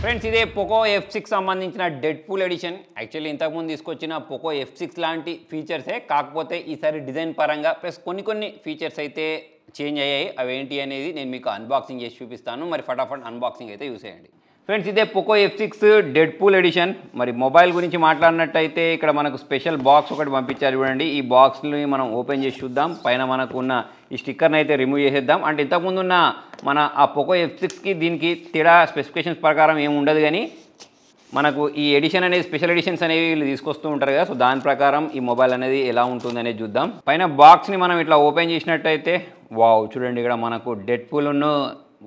Friends ఇదే Poco F6 సంబంధించిన Deadpool edition. Actually ఇంతకుముందు తీసుకొచ్చిన పోకో F6 లాంటి ఫీచర్సే, కాకపోతే ఈసారి డిజైన్ పరంగా ప్లస్ కొన్ని ఫీచర్స్ అయితే చేంజ్ అయ్యాయి. అవేంటి అనేది నేను మీకు అన్బాక్సింగ్ చేసి చూపిస్తాను. మరి ఫటాఫట్ అన్బాక్సింగ్ అయితే చూసేయండి. ఫ్రెండ్స్ ఇదే పోకో F6 డెడ్పూల్ ఎడిషన్. మరి మొబైల్ గురించి మాట్లాడినట్టయితే ఇక్కడ మనకు స్పెషల్ బాక్స్ ఒకటి పంపించారు చూడండి. ఈ బాక్స్ని మనం ఓపెన్ చేసి చూద్దాం. పైన మనకు ఉన్న ఈ స్టిక్కర్ని అయితే రిమూవ్ చేసేద్దాం. అంటే ఇంతకుముందు ఉన్న మన ఆ పోకో F6కి దీనికి తేడా స్పెసిఫికేషన్స్ ప్రకారం ఏమి ఉండదు, కానీ మనకు ఈ ఎడిషన్ అనేది స్పెషల్ ఎడిషన్స్ అనేవి వీళ్ళు తీసుకొస్తూ ఉంటారు కదా. సో దాని ప్రకారం ఈ మొబైల్ అనేది ఎలా ఉంటుంది అనేది చూద్దాం. పైన బాక్స్ని మనం ఇట్లా ఓపెన్ చేసినట్టయితే వావ్, చూడండి ఇక్కడ మనకు డెడ్పూల్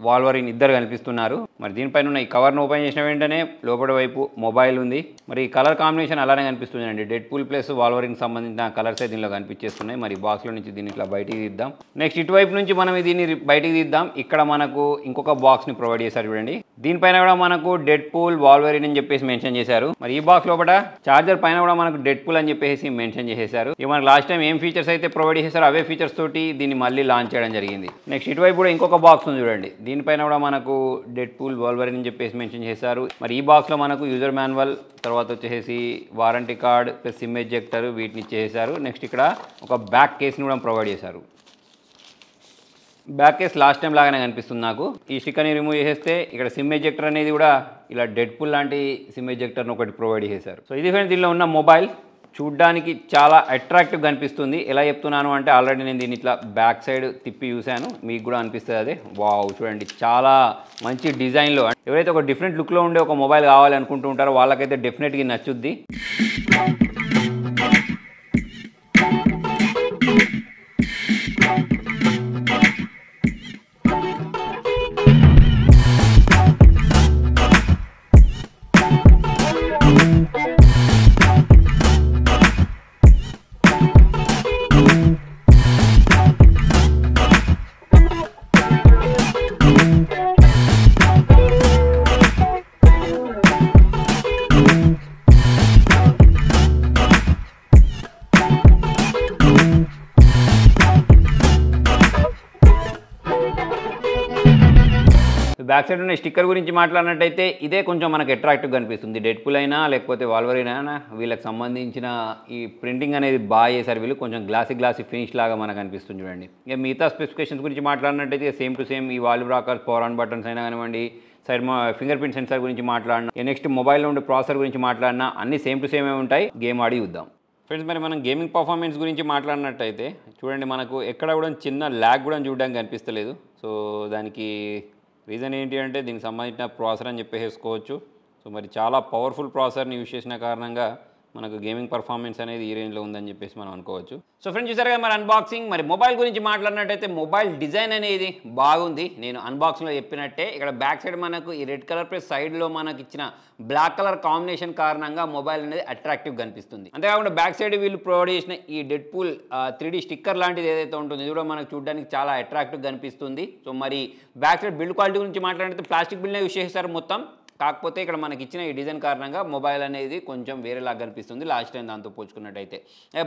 వాల్వరిన్ ఇద్దరు కనిపిస్తున్నారు. మరి దీనిపైన ఉన్న ఈ కవర్ను ఓపెన్ చేసిన వెంటనే లోపల వైపు మొబైల్ ఉంది. మరి ఈ కలర్ కాంబినేషన్ అలానే కనిపిస్తుందండి. డెడ్పూల్ ప్లస్ వాల్వరిన్ సంబంధించిన కలర్స్ దీనిలో కనిపించేస్తున్నాయి. మరి బాక్స్లో నుంచి దీన్ని ఇట్లా బయటికి తీద్దాం. నెక్స్ట్ ఇటువైపు నుంచి మనం దీన్ని బయటికి తీద్దాం. ఇక్కడ మనకు ఇంకొక బాక్స్ని ప్రొవైడ్ చేశారు చూడండి. దీనిపైన కూడా మనకు డెడ్పూల్ వాల్వరిన్ అని చెప్పేసి మెన్షన్ చేశారు. మరి ఈ బాక్స్ లోపల చార్జర్ పైన కూడా మనకు డెడ్పూల్ అని చెప్పేసి మెన్షన్ చేశారు. ఇక మనకు లాస్ట్ టైం ఏం ఫీచర్స్ అయితే ప్రొవైడ్ చేశారో అవే ఫీచర్స్ తోటి దీన్ని మళ్ళీ లాంచ్ చేయడం జరిగింది. నెక్స్ట్ ఇటువైపు కూడా ఇంకొక బాక్స్ ఉంది చూడండి. దీనిపైన కూడా మనకు డెడ్పూల్ వాల్వరిన్ అని చెప్పేసి మెన్షన్ చేశారు. మరి ఈ బాక్స్లో మనకు యూజర్ మాన్యువల్, తర్వాత వచ్చేసి warranty card plus SIM ejector వీటిని ఇచ్చేసారు. నెక్స్ట్ ఇక్కడ ఒక బ్యాక్ కేస్ని కూడా ప్రొవైడ్ చేశారు. బ్యాక్ కేస్ లాస్ట్ టైం లాగానే కనిపిస్తుంది నాకు. ఈ స్టిక్కర్ని రిమూవ్ చేసేస్తే ఇక్కడ సిమ్ ఎజెక్టర్ అనేది కూడా ఇలా డెడ్పూల్ లాంటి సిమ్ ఎజెక్టర్ని ఒకటి ప్రొవైడ్ చేశారు. సో ఇది ఫ్రెండ్స్ దీనిలో ఉన్న మొబైల్. చూడ్డానికి చాలా అట్రాక్టివ్గా కనిపిస్తుంది. ఎలా చెప్తున్నాను అంటే ఆల్రెడీ నేను దీన్ని ఇట్లా బ్యాక్ సైడ్ తిప్పి చూశాను, మీకు కూడా అనిపిస్తుంది అదే. వావ్, చూడండి చాలా మంచి డిజైన్లో. ఎవరైతే ఒక డిఫరెంట్ లుక్లో ఉండే ఒక మొబైల్ కావాలి అనుకుంటూ ఉంటారో వాళ్ళకైతే డెఫినెట్గా నచ్చుద్ది. బ్యాక్ సైడ్ ఉన్న స్టిక్కర్ గురించి మాట్లాడినట్టయితే ఇదే కొంచెం మనకు అట్రాక్టివ్గా కనిపిస్తుంది. డెడ్పూల్ అయినా లేకపోతే వాల్వరిన్ అయినా వీళ్ళకి సంబంధించిన ఈ ప్రింటింగ్ అనేది బాగా చేశారు వీళ్ళు. కొంచెం గ్లాసీ ఫినిష్ లాగా మనకు అనిపిస్తుంది చూడండి. ఇక మిగతా స్పెసిఫికేషన్స్ గురించి మాట్లాడినట్టయితే సేమ్ టు సేమ్ ఈ valve rockers, power on buttons అయినా కానివ్వండి, సైడ్ ఫింగర్ ప్రింట్ సెన్సార్ గురించి మాట్లాడినా, నెక్స్ట్ మొబైల్లో ఉండే ప్రాసెసర్ గురించి మాట్లాడినా అన్ని సేమ్ టు సేమే ఉంటాయి. గేమ్ ఆడి చూద్దాం. ఫ్రెండ్స్ మరి మనం గేమింగ్ పర్ఫార్మెన్స్ గురించి మాట్లాడినట్టయితే చూడండి, మనకు ఎక్కడ కూడా చిన్న ల్యాగ్ కూడా చూడడానికి కనిపిస్తలేదు. సో దానికి రీజన్ ఏంటి అంటే దీనికి సంబంధించిన ప్రాసెసర్ అని చెప్పేసుకోవచ్చు. సో మరి చాలా పవర్ఫుల్ ప్రాసెసర్ని యూజ్ చేసిన కారణంగా మనకు గేమింగ్ పర్ఫార్మెన్స్ అనేది ఈ రేంజ్లో ఉందని చెప్పేసి మనం అనుకోవచ్చు. సో ఫ్రెండ్స్ చూసారు కదా మరి అన్బాక్సింగ్. మరి మొబైల్ గురించి మాట్లాడినట్టయితే మొబైల్ డిజైన్ అనేది బాగుంది. నేను అన్బాక్సింగ్లో చెప్పినట్టే ఇక్కడ బ్యాక్ సైడ్ మనకు ఈ రెడ్ కలర్ ప్లస్ సైడ్లో మనకి ఇచ్చిన బ్లాక్ కలర్ కాంబినేషన్ కారణంగా మొబైల్ అనేది అట్రాక్టివ్ కనిపిస్తుంది. అంతేకాకుండా బ్యాక్ సైడ్ వీళ్ళు ప్రొవైడ్ చేసిన ఈ డెడ్పూల్ 3D స్టిక్కర్ లాంటిది ఏదైతే ఉంటుందో ఇది కూడా మనకు చూడడానికి చాలా అట్రాక్టివ్ కనిపిస్తుంది. సో మరి బ్యాక్ సైడ్ బిల్డ్ క్వాలిటీ గురించి మాట్లాడితే ప్లాస్టిక్ బిల్డ్నే యూజ్ చేశారు మొత్తం. కాకపోతే ఇక్కడ మనకి ఇచ్చిన ఈ డిజైన్ కారణంగా మొబైల్ అనేది కొంచెం వేరేలాగా కనిపిస్తుంది లాస్ట్ టైం దాంతో పోల్చుకున్నట్టయితే.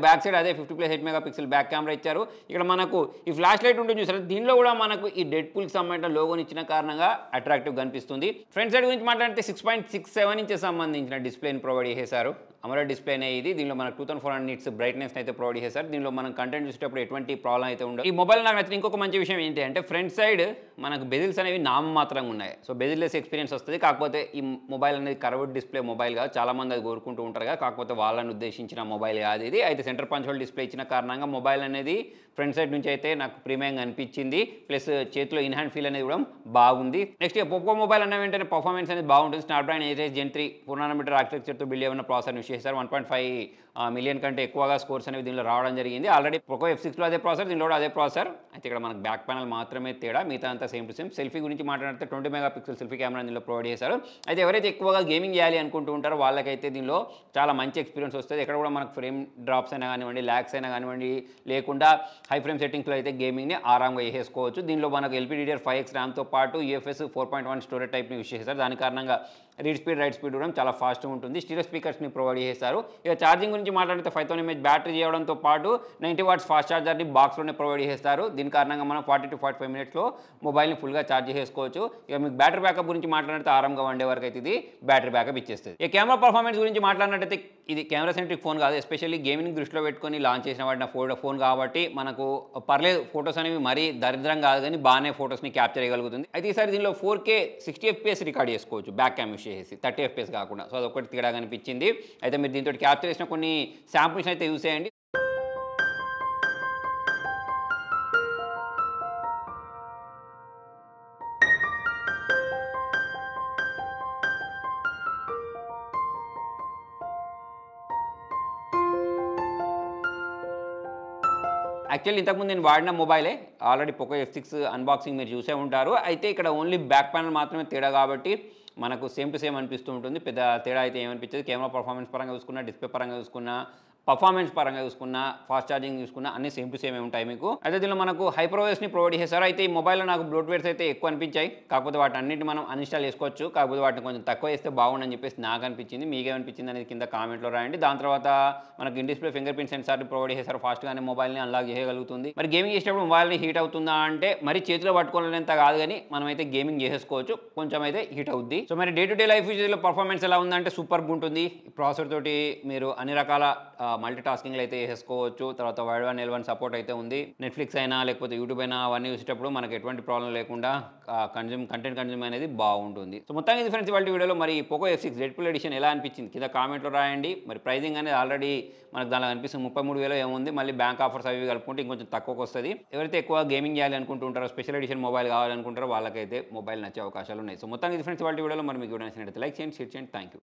బ్యాక్ సైడ్ అదే 50+8 మెగాపిక్సెల్ బ్యాక్ కెమెరా ఇచ్చారు. ఇక్కడ మనకు ఈ ఫ్లాష్ లైట్ ఉంటుంది చూసారు, దీనిలో కూడా మనకు ఈ డెడ్పూల్కి సంబంధించిన లోగోని ఇచ్చిన కారణంగా అట్రాక్టివ్ కనిపిస్తుంది. ఫ్రంట్ సైడ్ గురించి మాట్లాడితే 6.67 ఇంచెస్ సంబంధించిన డిస్ప్లేని ప్రొవైడ్ చేశారు. అమోలెడ్ డిస్ప్లేనే ఇది. దీనిలో మనకు 2400 నిట్స్ బ్రైట్నెస్ అయితే ప్రొవైడ్ చేశారు. దీనిలో మనం కంటెంట్ చూసేటప్పుడు ఎటువంటి ప్రాబ్లం అయితే ఉండదు. ఈ మొబైల్ నాకు నచ్చిన ఇంకొక మంచి విషయం ఏంటి అంటే ఫ్రంట్ సైడ్ మనకు బెజిల్స్ అనేవి నామమాత్రంగా ఉన్నాయి. సో బెజిల్లెస్ ఎక్స్పీరియన్స్ వస్తుంది. కాకపోతే ఈ మొబైల్ అనేది కర్వ్డ్ డిస్ప్లే మొబైల్ కాదు, చాలా మంది అది కోరుకుంటూ ఉంటారు కదా, కాకపోతే వాళ్ళని ఉద్దేశించిన మొబైల్ కాదు ఇది. అయితే సెంటర్ పంచ్ హోల్ డిస్ప్లే ఇచ్చిన కారణంగా మొబైల్ అనేది ఫ్రంట్ సైడ్ నుంచి అయితే నాకు ప్రీమియంగా అనిపించింది. ప్లస్ చేతిలో ఇన్ హ్యాండ్ ఫీల్ అనేది కూడా బాగుంది. నెక్స్ట్ పోకో మొబైల్ అన్న వెంటనే పర్ఫార్మెన్స్ అనేది బాగుంటుంది. స్నాప్డ్రాగన్ 8 Gen 3 4nm ఆర్కిటెక్చర్తో బిల్డ్ అయిన ప్రాసెసర్ యూస్ చేశారు. 1.5 మిలియన్ కంటే ఎక్కువగా స్కోర్స్ అనేవి దీనిలో రావడం జరిగింది. ఆల్రెడీ పోకో F6లో అదే ప్రాసెసర్, దీనిలో కూడా అదే ప్రాసెసర్. అయితే ఇక్కడ మనకు బ్యాక్ ప్యానల్ మాత్రమే తేడా, మిగతా అంతా సేమ్ టు సేమ్. సెల్ఫీ గురించి మాట్లాడితే 20 మెగాపిక్సెల్ సెల్ఫీ కెమెరా దీనిలో ప్రొవైడ్ చేశారు. అయితే ఎవరైతే ఎక్కువగా గేమింగ్ చేయాలి అనుకుంటూ ఉంటారో వాళ్ళకైతే దీనిలో చాలా మంచి ఎక్స్పీరియన్స్ వస్తుంది. ఎక్కడ కూడా మనకు ఫ్రేమ్ డ్రాప్స్ అయినా కానివ్వండి, ల్యాగ్స్ అయినా కానివ్వండి లేకుండా హై ఫ్రేమ్ సెట్టింగ్స్లో అయితే గేమింగ్ని ఆరాంగా చేసేసుకోవచ్చు. దీనిలో మనకు LPDDR5X ర్యామ్తో పాటు UFS 4.1 స్టోరేజ్ టైప్ని యూస్ చేశారు. దాని కారణంగా రీడ్ స్పీడ్, రైట్ స్పీడ్ కూడా చాలా ఫాస్ట్గా ఉంటుంది. స్టీరియో స్పీకర్స్ని ప్రొవైడ్ చేశారు. ఇక ఛార్జింగ్ గురించి మాట్లాడితే 5000 mAh బ్యాటరీ చేయడంతో పాటు 90 వాట్స్ ఫాస్ట్ ఛార్జర్ని బాక్స్లోనే ప్రొవైడ్ చేస్తారు. దీని కారణంగా మనం 40 to 45 మినిట్స్లో మొబైల్ని ఫుల్గా ఛార్జ్ చేసుకోవచ్చు. ఇక మీకు బ్యాటరీ బ్యాకప్ గురించి మాట్లాడితే ఆరాంగా వన్ డే వరకు అయితే ఇది బ్యాటరీ బ్యాకప్ ఇచ్చేస్తుంది. ఈ కెమెరా పర్ఫార్మెన్స్ గురించి మాట్లాడినట్టయితే ఇది కెమెరా సెంట్రిక్ ఫోన్ కాదు, ఎస్పెషల్లీ గేమింగ్ దృష్టిలో పెట్టుకొని లాంచ్ చేసిన వాడిన ఫోన్ కాబట్టి మనకు పర్లేదు, ఫొటోస్ అనేవి మరీ దరిద్రం కాదు కానీ బాగానే ఫొటోస్ని క్యాప్చర్ చేయగలుగుతుంది. అయితే ఈసారి దీనిలో 4K 60 FPS రికార్డ్ చేసుకోవచ్చు బ్యాక్ క్యామ్ యూస్ చేసి, 30 FPS కాకుండా. సో అదొకటి తేడా కనిపించింది. అయితే మీరు దీంతో క్యాప్చర్ చేసిన కొన్ని శాంపుల్స్ అయితే యూస్ చేయండి. యాక్చువల్లీ ఇంతకుముందు నేను వాడిన మొబైలే, ఆల్రెడీ పోకో F6 అన్బాక్సింగ్ మీరు చూసే ఉంటారు. అయితే ఇక్కడ ఓన్లీ బ్యాక్ ప్యానల్ మాత్రమే తేడా కాబట్టి మనకు సేమ్ టు సేమ్ అనిపిస్తూ ఉంటుంది. పెద్ద తేడా అయితే ఏమనిపించదు. కెమెరా పర్ఫార్మెన్స్ పరంగా చూసుకున్నా, డిస్ప్లే పరంగా చూసుకున్నా, పర్ఫార్మెన్స్ పరంగా చూసుకున్నా, ఫాస్ట్ ఛార్జింగ్ చూసుకున్నా అన్ని సేమ్ టు సేమ్ ఉంటాయి మీకు. అయితే దీనిలో మనకు హైపర్ఓఎస్ని ప్రొవైడ్ చేశారు. అయితే ఈ మొబైల్లో నాకు బ్లోట్వేర్స్ అయితే ఎక్కువ అనిపించాయి. కాకపోతే వాటి అన్నింటి మనం అన్ఇన్స్టాల్ చేసుకోవచ్చు. కాకపోతే వాటిని కొంచెం తక్కువ చేస్తే బాగుండని చెప్పేసి నాకు అనిపించింది. మీకేమనిపించింది అనేది కింద కామెంట్లో రాయండి. దాని తర్వాత మనకి ఇన్ డిస్ప్లే ఫింగర్ ప్రింట్ సెన్సార్ని ప్రొవైడ్ చేశారు. ఫాస్ట్గానే మొబైల్ని అన్లాక్ చేయగలుగుతుంది. మరి గేమింగ్ చేసేటప్పుడు మొబైల్ని హీట్ అవుతుందా అంటే మరి చేతిలో పట్టుకోలేనంత కాదు కానీ మనమైతే గేమింగ్ చేసేసుకోవచ్చు, కొంచెం అయితే హీట్ అవుద్ది. సో మరి డే టు డే లైఫ్ యూజెస్లో పర్ఫార్మెన్స్ ఎలా ఉందంటే సూపర్గా ఉంటుంది. ప్రాసెసర్ తోటి మీరు అన్ని రకాల మల్టీ టాస్కింగ్లు అయితే చేసుకోవచ్చు. తర్వాత వైడ్ వన్ L1 సపోర్ట్ అయితే ఉంది. నెట్ఫ్లిక్స్ అయినా లేకపోతే యూట్యూబ్ అయినా అవన్నీ చూసేటప్పుడు మనకు ఎటువంటి ప్రాబ్లం లేకుండా కంటెంట్ కన్జ్యూమ్ అనేది బాగుంటుంది. సో మొత్తానికి ఫ్రెండ్స్ ఇవాళ వీడియోలో మరి పోకో F6 డెడ్పూల్ ఎడిషన్ ఎలా అనిపించింది కింద కామెంట్లో రాయండి. మరి ప్రైజింగ్ అనేది ఆల్రెడీ మనకు దానిలో అనిపిస్తుంది 33,000 ఏముంది. మళ్ళీ బ్యాంక్ ఆఫర్స్ అవి కలుపుకుంటే ఇంకొంచెం తక్కువకి వస్తుంది. ఎవరైతే ఎక్కువ గేమింగ్ చేయాలి అనుకుంటూ ఉంటారో, స్పెషల్ ఎడిషన్ మొబైల్ కావాలనుకుంటారో వాళ్ళకైతే మొబైల్ నచ్చే అవకాశాలు ఉన్నాయి. సో మొత్తానికి ఫ్రెండ్స్ ఇవాళ వీడియోలో మరి మీకు నచ్చినట్లయితే లైక్ చేయండి, షేర్ చేయండి. Thank you.